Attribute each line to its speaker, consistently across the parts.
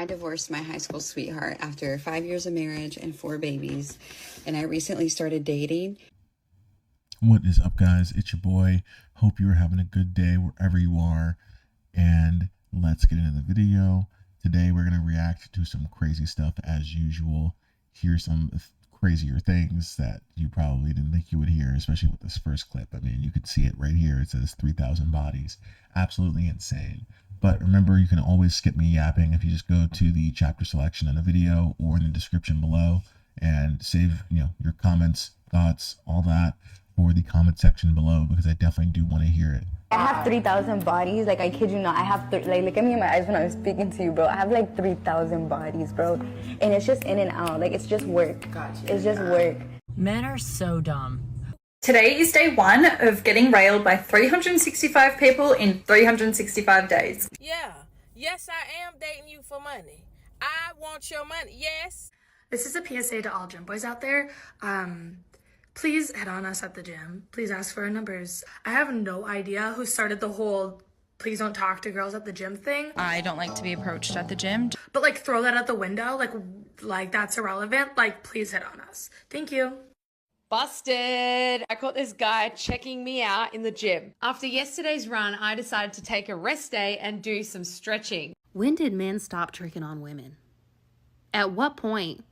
Speaker 1: I divorced my high school sweetheart after 5 years of marriage and 4 babies, and I recently started dating.
Speaker 2: What is up, guys? It's your boy. Hope you are having a good day wherever you are, and let's get into the video. Today we're going to react to some crazy stuff as usual. Hear some crazier things that you probably didn't think you would hear, especially with this first clip. I mean, you can see it right here. It says 3,000 bodies. Absolutely insane. But remember, you can always skip me yapping if you just go to the chapter selection in the video or in the description below and save, your comments, thoughts, all that for the comment section below, because I definitely do want to hear it.
Speaker 3: I have 3,000 bodies. Like, I kid you not. I have, like, look at me in my eyes when I was speaking to you, bro. I have, like, 3,000 bodies, bro. And it's just in and out. Like, it's just work. Gotcha. It's just work.
Speaker 4: Men are so dumb.
Speaker 5: Today is day 1 of getting railed by 365 people in 365 days.
Speaker 6: Yeah. Yes, I am dating you for money. I want your money. Yes.
Speaker 7: This is a PSA to all gym boys out there. Please head on us at the gym. Please ask for our numbers. I have no idea who started the whole please don't talk to girls at the gym thing.
Speaker 8: I don't like to be approached at the gym.
Speaker 7: But, like, throw that out the window. Like that's irrelevant. Like, please head on us. Thank you.
Speaker 9: Busted! I caught this guy checking me out in the gym. After yesterday's run, I decided to take a rest day and do some stretching.
Speaker 10: When did men stop tricking on women? At what point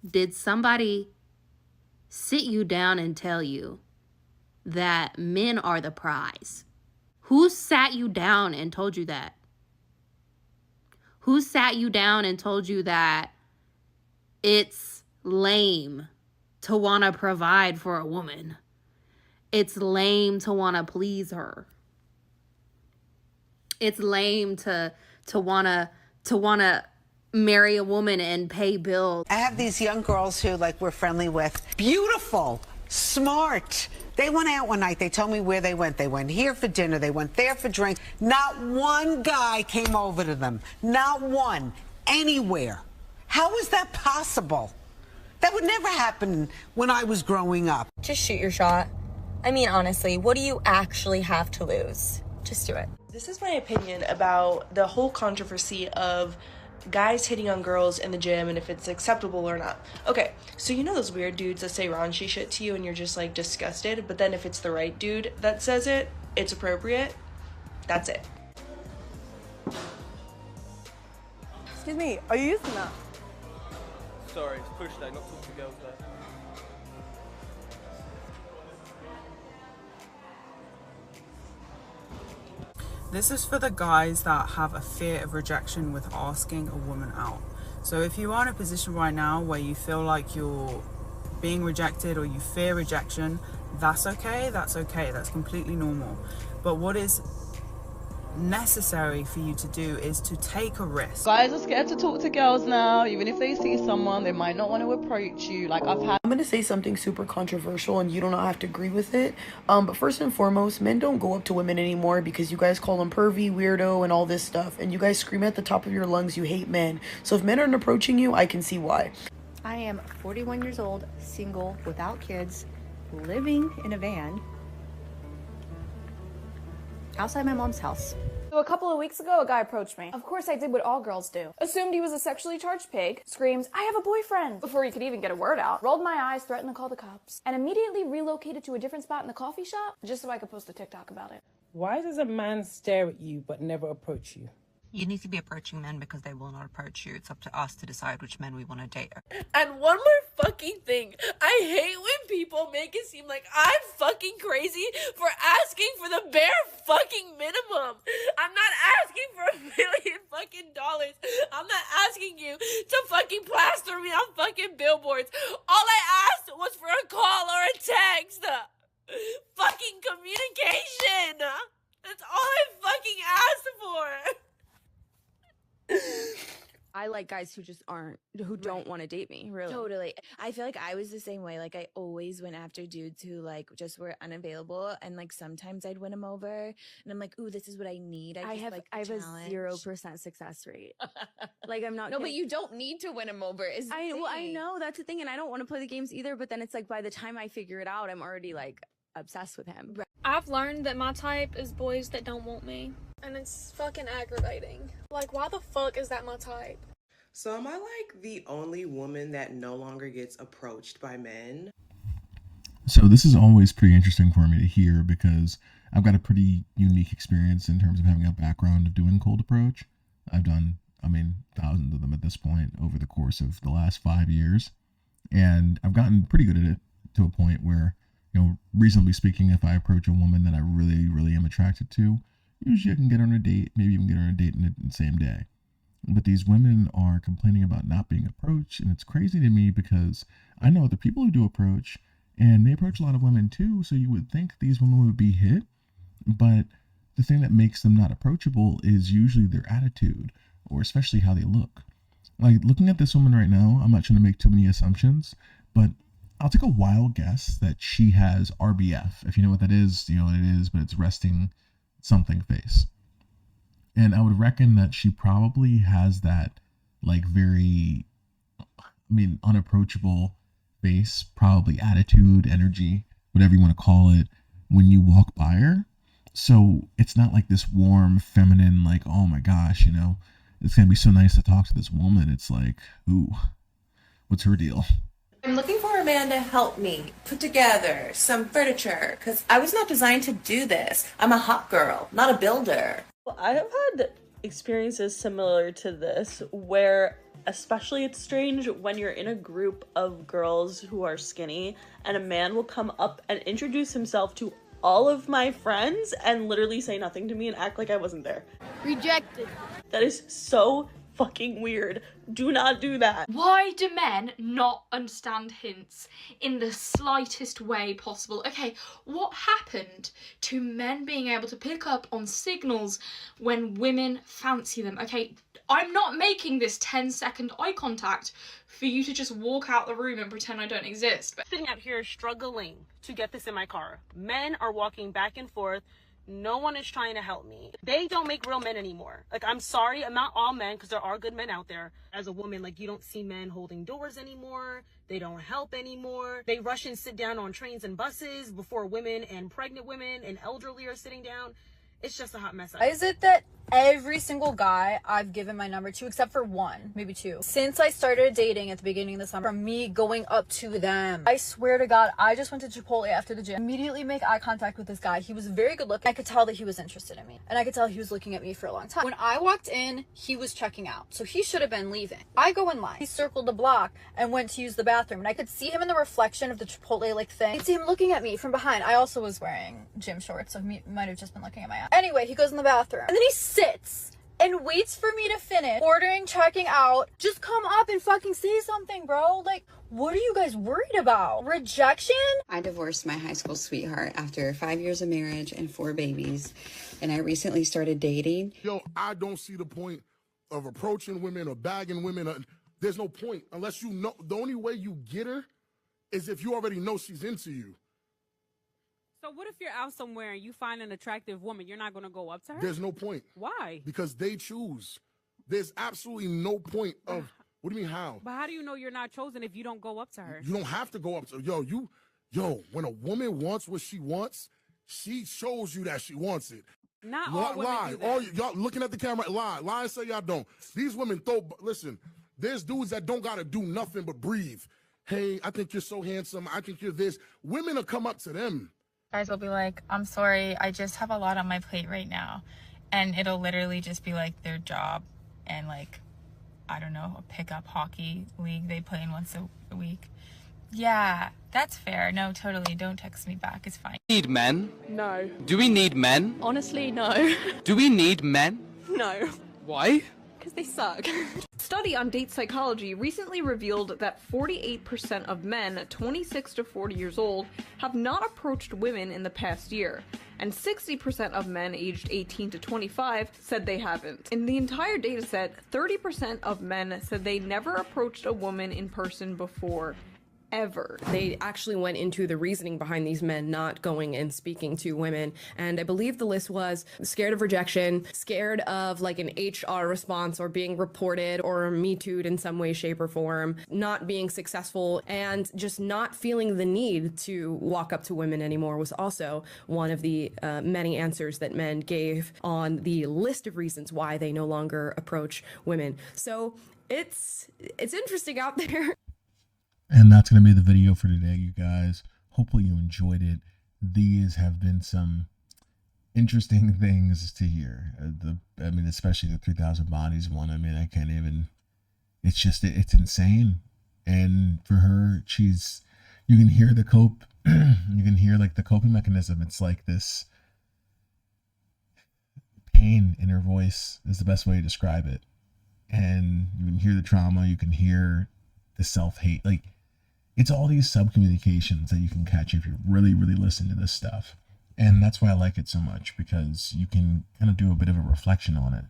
Speaker 10: did somebody sit you down and tell you that men are the prize? Who sat you down and told you that? Who sat you down and told you that it's lame to want to provide for a woman? It's lame to want to please her. It's lame to want to marry a woman and pay bills.
Speaker 11: I have these young girls who, like, we're friendly with. Beautiful, smart. They went out one night. They told me where they went. They went here for dinner. They went there for drinks. Not one guy came over to them. Not one. Anywhere. How is that possible? That would never happen when I was growing up.
Speaker 3: Just shoot your shot. I mean, honestly, what do you actually have to lose? Just do it.
Speaker 12: This is my opinion about the whole controversy of guys hitting on girls in the gym and if it's acceptable or not. Okay, so you know those weird dudes that say raunchy shit to you and you're just, like, disgusted, but then if it's the right dude that says it, it's appropriate? That's it.
Speaker 13: Excuse me, are you using that?
Speaker 14: Sorry, it's push day, not talk to girls there.
Speaker 15: This is for the guys that have a fear of rejection with asking a woman out. So if you are in a position right now where you feel like you're being rejected or you fear rejection, that's okay. That's okay. That's completely normal. But what is necessary for you to do is to take a risk.
Speaker 13: Guys are scared to talk to girls now. Even if they see someone, they might not want to approach you. Like, I'm gonna say something super controversial and you do not have to agree with it, but first and foremost, men don't go up to women anymore because you guys call them pervy, weirdo, and all this stuff, and you guys scream at the top of your lungs you hate men. So if men aren't approaching you, I can see why.
Speaker 16: I am 41 years old, single, without kids, living in a van outside my mom's house.
Speaker 17: So a couple of weeks ago, a guy approached me. Of course, I did what all girls do. Assumed he was a sexually charged pig, screams, "I have a boyfriend!" before he could even get a word out. Rolled my eyes, threatened to call the cops, and immediately relocated to a different spot in the coffee shop just so I could post a TikTok about it.
Speaker 18: Why does a man stare at you but never approach you?
Speaker 19: You need to be approaching men because they will not approach you. It's up to us to decide which men we want to date.
Speaker 6: And one more fucking thing. I hate when people make it seem like I'm fucking crazy for asking for the bare fucking minimum. I'm not asking for $1 million fucking dollars. I'm not asking you to fucking plaster me on fucking billboards. All I asked was for a call or a text. Fucking communication. That's all I fucking asked for.
Speaker 20: I like guys who just who don't want to date me, really.
Speaker 3: Totally. I feel like I was the same way. Like, I always went after dudes who, like, just were unavailable, and, like, sometimes I'd win them over, and I'm like, ooh, this is what I need. I have a
Speaker 20: 0% success rate. Like, I'm not
Speaker 3: No, but you don't need to win them over.
Speaker 20: I know, that's the thing, and I don't want to play the games either, but then it's like by the time I figure it out, I'm already, like, obsessed with him.
Speaker 3: Right.
Speaker 17: I've learned that my type is boys that don't want me. And it's fucking aggravating. Like, why the fuck is that my type?
Speaker 21: So am I like the only woman that no longer gets approached by men?
Speaker 2: So this is always pretty interesting for me to hear because I've got a pretty unique experience in terms of having a background of doing cold approach. I've done, thousands of them at this point over the course of the last 5 years. And I've gotten pretty good at it to a point where, reasonably speaking, if I approach a woman that I really, really am attracted to, usually I can get her on a date, maybe even get her on a date in the same day. But these women are complaining about not being approached, and it's crazy to me because I know other people who do approach, and they approach a lot of women too, so you would think these women would be hit, but the thing that makes them not approachable is usually their attitude, or especially how they look. Like, looking at this woman right now, I'm not trying to make too many assumptions, but I'll take a wild guess that she has RBF. If you know what that is, you know what it is, but it's resting something face. And I would reckon that she probably has that, like, very, unapproachable face, probably attitude, energy, whatever you want to call it, when you walk by her. So it's not like this warm, feminine, like, oh my gosh, it's going to be so nice to talk to this woman. It's like, ooh, what's her deal?
Speaker 22: I'm looking for a man to help me put together some furniture because I was not designed to do this. I'm a hot girl, not a builder.
Speaker 12: Well, I have had experiences similar to this where especially it's strange when you're in a group of girls who are skinny and a man will come up and introduce himself to all of my friends and literally say nothing to me and act like I wasn't there.
Speaker 17: Rejected.
Speaker 12: That is so fucking weird. Do not do that.
Speaker 17: Why do men not understand hints in the slightest way possible? Okay, what happened to men being able to pick up on signals when women fancy them? Okay, I'm not making this 10-second eye contact for you to just walk out the room and pretend I don't exist. But
Speaker 23: sitting out here struggling to get this in my car. Men are walking back and forth. No one is trying to help me. They don't make real men anymore. Like, I'm sorry, I'm not all men because there are good men out there. As a woman, like, you don't see men holding doors anymore. They don't help anymore. They rush and sit down on trains and buses before women and pregnant women and elderly are sitting down. It's just a hot mess.
Speaker 24: Is it that every single guy I've given my number to, except for one, maybe two, since I started dating at the beginning of the summer, from me going up to them, I swear to God, I just went to Chipotle after the gym, immediately make eye contact with this guy. He was very good looking. I could tell that he was interested in me, and I could tell he was looking at me for a long time. When I walked in, he was checking out, so he should have been leaving. I go in line. He circled the block and went to use the bathroom, and I could see him in the reflection of the Chipotle like thing. I could see him looking at me from behind. I also was wearing gym shorts, so he might have just been looking at my ass. Anyway, he goes in the bathroom, and then he sits and waits for me to finish ordering, checking out. Just come up and fucking say something, bro. Like, what are you guys worried about? Rejection?
Speaker 1: I divorced my high school sweetheart after 5 years of marriage and 4 babies, and I recently started dating.
Speaker 25: Yo, I don't see the point of approaching women or bagging women. There's no point unless you know. The only way you get her is if you already know she's into you.
Speaker 26: So what if you're out somewhere and you find an attractive woman? You're not going to go up to her?
Speaker 25: There's no point.
Speaker 26: Why?
Speaker 25: Because they choose. There's absolutely no point of, what do you mean how?
Speaker 26: But how do you know you're not chosen if you don't go up to her?
Speaker 25: You don't have to go up to her. Yo, when a woman wants what she wants, she shows you that she wants it.
Speaker 26: Not all women
Speaker 25: lie.
Speaker 26: do that.
Speaker 25: All y'all looking at the camera, lie and say y'all don't. These women listen, there's dudes that don't got to do nothing but breathe. Hey, I think you're so handsome. I think you're this. Women will come up to them.
Speaker 27: Guys will be like, I'm sorry, I just have a lot on my plate right now. And it'll literally just be like their job and like, I don't know, a pickup hockey league they play in once a week. Yeah, that's fair. No, totally. Don't text me back. It's fine.
Speaker 28: Need men?
Speaker 26: No.
Speaker 28: Do we need men?
Speaker 26: Honestly, no.
Speaker 28: Do we need men?
Speaker 26: No.
Speaker 28: Why?
Speaker 26: Because they suck.
Speaker 29: Study on date psychology recently revealed that 48% of men 26 to 40 years old have not approached women in the past year, and 60% of men aged 18 to 25 said they haven't. In the entire dataset, 30% of men said they never approached a woman in person before, ever.
Speaker 20: They actually went into the reasoning behind these men not going and speaking to women. And I believe the list was scared of rejection, scared of like an HR response or being reported or Me Too'd in some way, shape, or form, not being successful, and just not feeling the need to walk up to women anymore was also one of the many answers that men gave on the list of reasons why they no longer approach women. So it's interesting out there.
Speaker 2: And that's going to be the video for today, you guys. Hopefully you enjoyed it. These have been some interesting things to hear. I mean, especially the 3,000 bodies one. I mean, I can't even, it's insane. And for her, you can hear you can hear like the coping mechanism. It's like this pain in her voice is the best way to describe it. And you can hear the trauma, you can hear the self-hate. Like, it's all these sub-communications that you can catch if you really, really listen to this stuff. And that's why I like it so much, because you can kind of do a bit of a reflection on it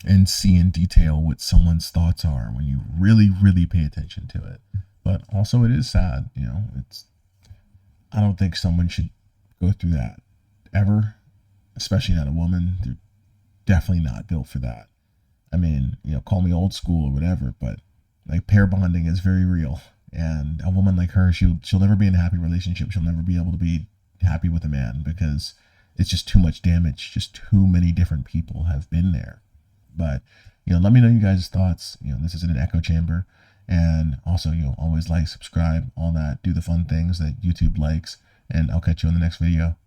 Speaker 2: and see in detail what someone's thoughts are when you really, really pay attention to it. But also it is sad, you know, I don't think someone should go through that ever, especially not a woman. They're definitely not built for that. I mean, you know, call me old school or whatever, but like pair bonding is very real. And a woman like her, she'll never be in a happy relationship. She'll never be able to be happy with a man because it's just too much damage. Just too many different people have been there. But, you know, let me know you guys' thoughts. You know, this isn't an echo chamber. And also, you know, always like, subscribe, all that. Do the fun things that YouTube likes. And I'll catch you in the next video.